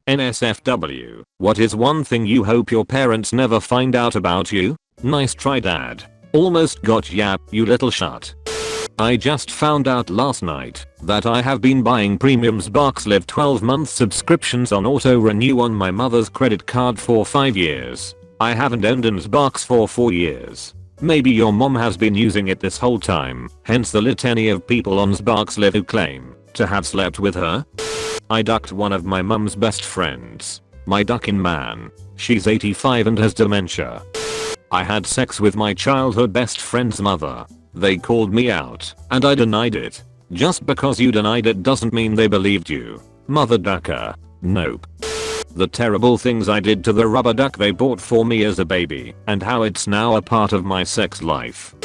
NSFW, what is one thing you hope your parents never find out about you? Nice try, dad. Almost got ya, you little shut. I just found out last night that I have been buying premium Sparkslive 12-month subscriptions on auto renew on my mother's credit card for 5 years. I haven't owned an Sparks for 4 years. Maybe your mom has been using it this whole time, hence the litany of people on Sparkslive who claim to have slept with her. I ducked one of my mum's best friends. My duckin' man. She's 85 and has dementia. I had sex with my childhood best friend's mother. They called me out, and I denied it. Just because you denied it doesn't mean they believed you. Mother ducker. Nope. The terrible things I did to the rubber duck they bought for me as a baby, and how it's now a part of my sex life.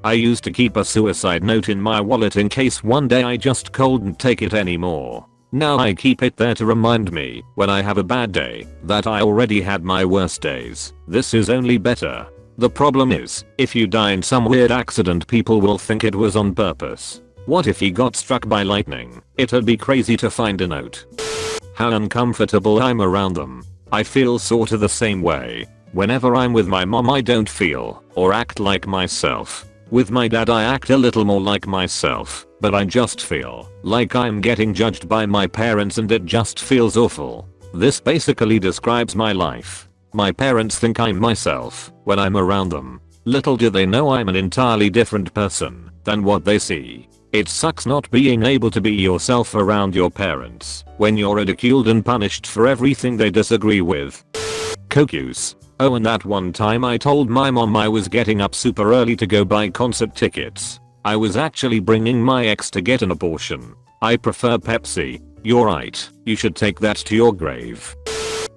I used to keep a suicide note in my wallet in case one day I just couldn't take it anymore. Now I keep it there to remind me, when I have a bad day, that I already had my worst days. This is only better. The problem is, if you die in some weird accident, people will think it was on purpose. What if he got struck by lightning? It'd be crazy to find a note. How uncomfortable I'm around them. I feel sorta the same way. Whenever I'm with my mom I don't feel or act like myself. With my dad I act a little more like myself, but I just feel like I'm getting judged by my parents and it just feels awful. This basically describes my life. My parents think I'm myself when I'm around them. Little do they know I'm an entirely different person than what they see. It sucks not being able to be yourself around your parents when you're ridiculed and punished for everything they disagree with. Coke use. Oh, and that one time I told my mom I was getting up super early to go buy concert tickets. I was actually bringing my ex to get an abortion. I prefer Pepsi. You're right, you should take that to your grave.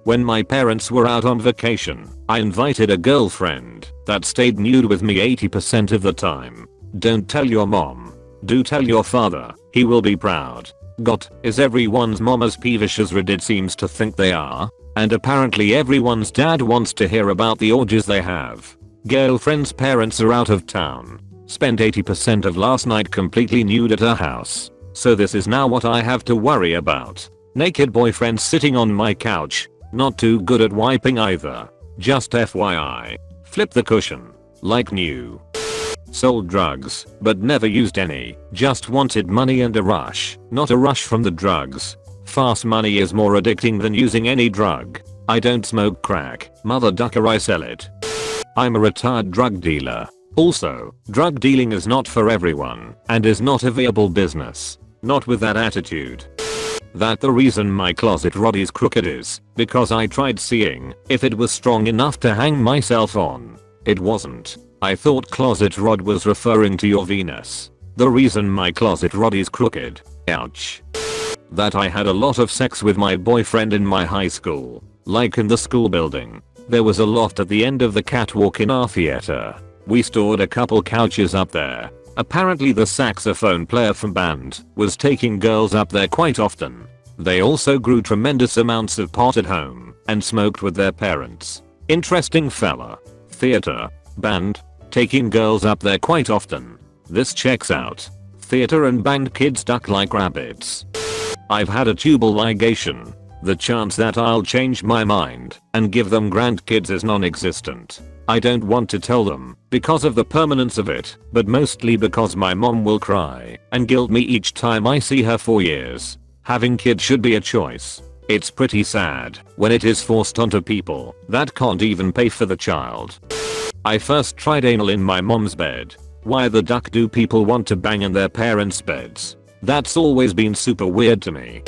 When my parents were out on vacation, I invited a girlfriend that stayed nude with me 80% of the time. Don't tell your mom. Do tell your father, he will be proud. God, is everyone's mom as peevish as Reddit seems to think they are? And apparently everyone's dad wants to hear about the orgies they have. Girlfriend's parents are out of town. Spent 80% of last night completely nude at her house. So this is now what I have to worry about. Naked boyfriend sitting on my couch. Not too good at wiping either. Just FYI. Flip the cushion. Like new. Sold drugs, but never used any. Just wanted money and a rush. Not a rush from the drugs. Fast money is more addicting than using any drug. I don't smoke crack. Mother ducker, I sell it. I'm a retired drug dealer. Also, drug dealing is not for everyone and is not a viable business. Not with that attitude. That the reason my closet rod is crooked is because I tried seeing if it was strong enough to hang myself on. It wasn't. I thought closet rod was referring to your Venus. The reason my closet rod is crooked. Ouch. That I had a lot of sex with my boyfriend in my high school. Like in the school building. There was a loft at the end of the catwalk in our theater. We stored a couple couches up there. Apparently the saxophone player from band was taking girls up there quite often. They also grew tremendous amounts of pot at home and smoked with their parents. Interesting fella. Theater. Band. Taking girls up there quite often. This checks out. Theater and band kids duck like rabbits. I've had a tubal ligation. The chance that I'll change my mind and give them grandkids is non-existent. I don't want to tell them because of the permanence of it, but mostly because my mom will cry and guilt me each time I see her for years. Having kids should be a choice. It's pretty sad when it is forced onto people that can't even pay for the child. I first tried anal in my mom's bed. Why the duck do people want to bang in their parents' beds? That's always been super weird to me.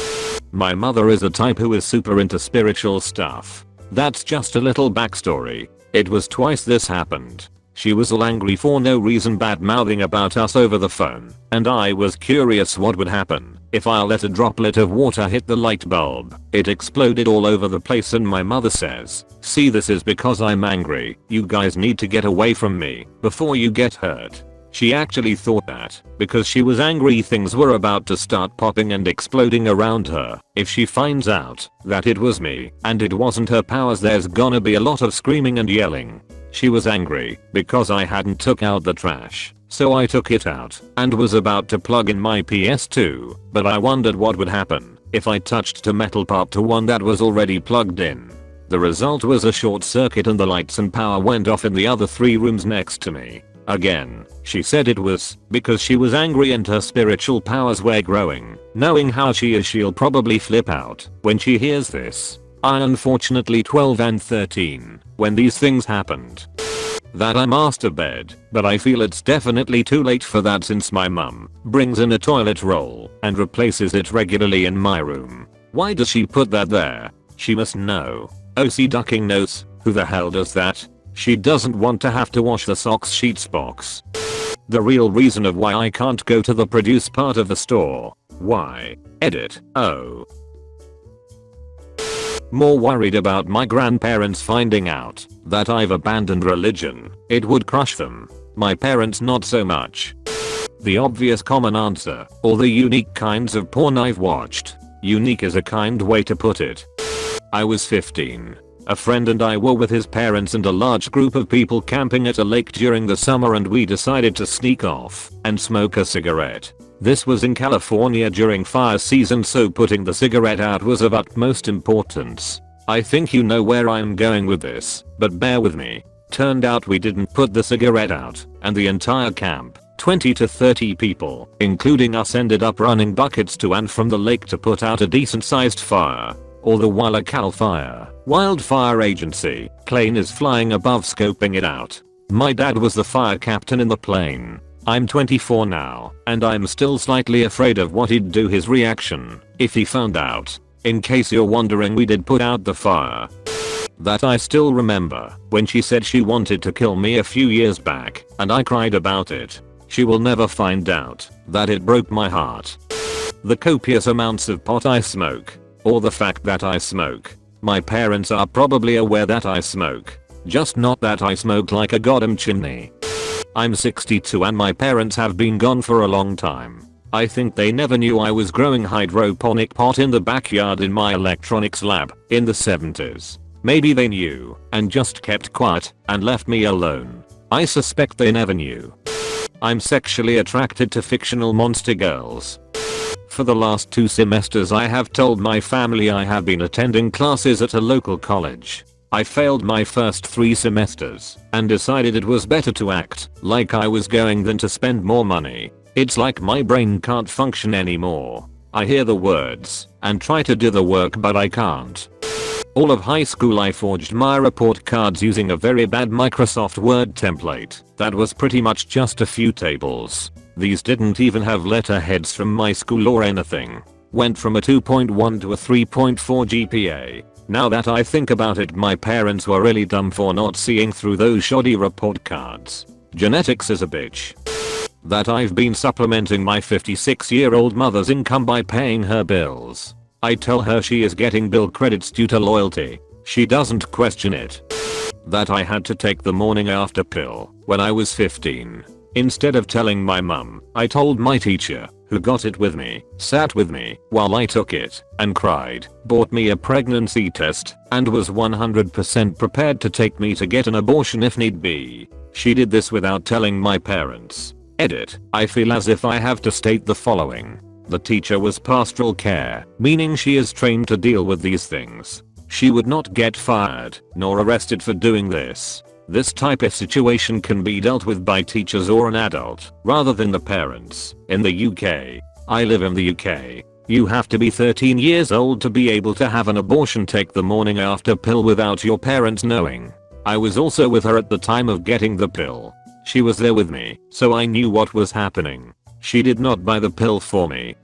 My mother is a type who is super into spiritual stuff. That's just a little backstory. It was twice this happened. She was all angry for no reason, bad mouthing about us over the phone, and I was curious what would happen if I let a droplet of water hit the light bulb. It exploded all over the place and my mother says, "See, this is because I'm angry. You guys need to get away from me before you get hurt." She actually thought that because she was angry things were about to start popping and exploding around her. If she finds out that it was me and it wasn't her powers, there's gonna be a lot of screaming and yelling. She was angry because I hadn't took out the trash, so I took it out and was about to plug in my PS2, but I wondered what would happen if I touched a metal part to one that was already plugged in. The result was a short circuit and the lights and power went off in the other 3 rooms next to me. Again, she said it was because she was angry and her spiritual powers were growing. Knowing how she is, she'll probably flip out when she hears this. I unfortunately 12 and 13 when these things happened. That I master bed, but I feel it's definitely too late for that since my mum brings in a toilet roll and replaces it regularly in my room. Why does she put that there? She must know. OC ducking nose, who the hell does that? She doesn't want to have to wash the socks sheets box. The real reason of why I can't go to the produce part of the store. Why? Edit. Oh. More worried about my grandparents finding out that I've abandoned religion. It would crush them. My parents not so much. The obvious common answer, all the unique kinds of porn I've watched. Unique is a kind way to put it. I was 15. A friend and I were with his parents and a large group of people camping at a lake during the summer, and we decided to sneak off and smoke a cigarette. This was in California during fire season, so putting the cigarette out was of utmost importance. I think you know where I'm going with this, but bear with me. Turned out we didn't put the cigarette out, and the entire camp, 20 to 30 people, including us, ended up running buckets to and from the lake to put out a decent sized fire. All the while a Cal Fire, wildfire agency, plane is flying above scoping it out. My dad was the fire captain in the plane. I'm 24 now, and I'm still slightly afraid of what he'd do, his reaction, if he found out. In case you're wondering, we did put out the fire. That I still remember when she said she wanted to kill me a few years back, and I cried about it. She will never find out that it broke my heart. The copious amounts of pot I smoke, or the fact that I smoke. My parents are probably aware that I smoke, just not that I smoke like a goddamn chimney. I'm 62 and my parents have been gone for a long time. I think they never knew I was growing hydroponic pot in the backyard in my electronics lab in the 70s. Maybe they knew and just kept quiet and left me alone. I suspect they never knew. I'm sexually attracted to fictional monster girls. For the last 2 semesters I have told my family I have been attending classes at a local college. I failed my first 3 semesters and decided it was better to act like I was going than to spend more money. It's like my brain can't function anymore. I hear the words and try to do the work, but I can't. All of high school I forged my report cards using a very bad Microsoft Word template that was pretty much just a few tables. These didn't even have letterheads from my school or anything. Went from a 2.1 to a 3.4 GPA. Now that I think about it, my parents were really dumb for not seeing through those shoddy report cards. Genetics is a bitch. That I've been supplementing my 56-year-old mother's income by paying her bills. I tell her she is getting bill credits due to loyalty. She doesn't question it. That I had to take the morning after pill when I was 15. Instead of telling my mum, I told my teacher, who got it with me, sat with me while I took it, and cried, bought me a pregnancy test, and was 100% prepared to take me to get an abortion if need be. She did this without telling my parents. Edit. I feel as if I have to state the following. The teacher was pastoral care, meaning she is trained to deal with these things. She would not get fired, nor arrested for doing this. This type of situation can be dealt with by teachers or an adult, rather than the parents. In the UK, I live in the UK, you have to be 13 years old to be able to have an abortion. Take the morning after pill without your parents knowing. I was also with her at the time of getting the pill. She was there with me, so I knew what was happening. She did not buy the pill for me.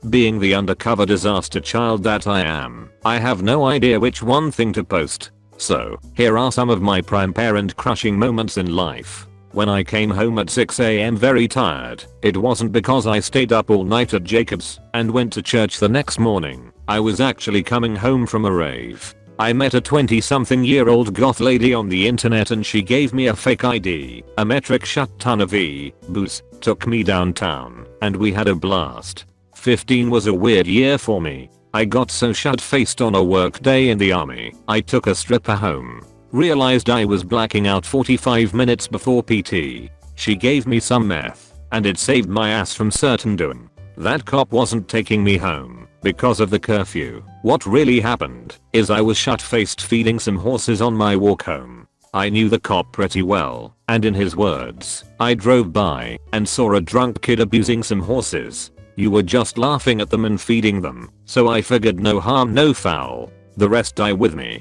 Being the undercover disaster child that I am, I have no idea which one thing to post. So, here are some of my prime parent crushing moments in life. When I came home at 6 AM very tired, it wasn't because I stayed up all night at Jacob's and went to church the next morning. I was actually coming home from a rave. I met a 20-something-year-old goth lady on the internet and she gave me a fake ID, a metric shut ton of booze, took me downtown, and we had a blast. 15 was a weird year for me. I got so shut-faced on a work day in the army, I took a stripper home. Realized I was blacking out 45 minutes before PT. She gave me some meth, and it saved my ass from certain doom. That cop wasn't taking me home. because of the curfew. What really happened is I was shut-faced feeding some horses on my walk home. I knew the cop pretty well, and in his words, I drove by and saw a drunk kid abusing some horses. You were just laughing at them and feeding them, so I figured no harm no foul. The rest die with me.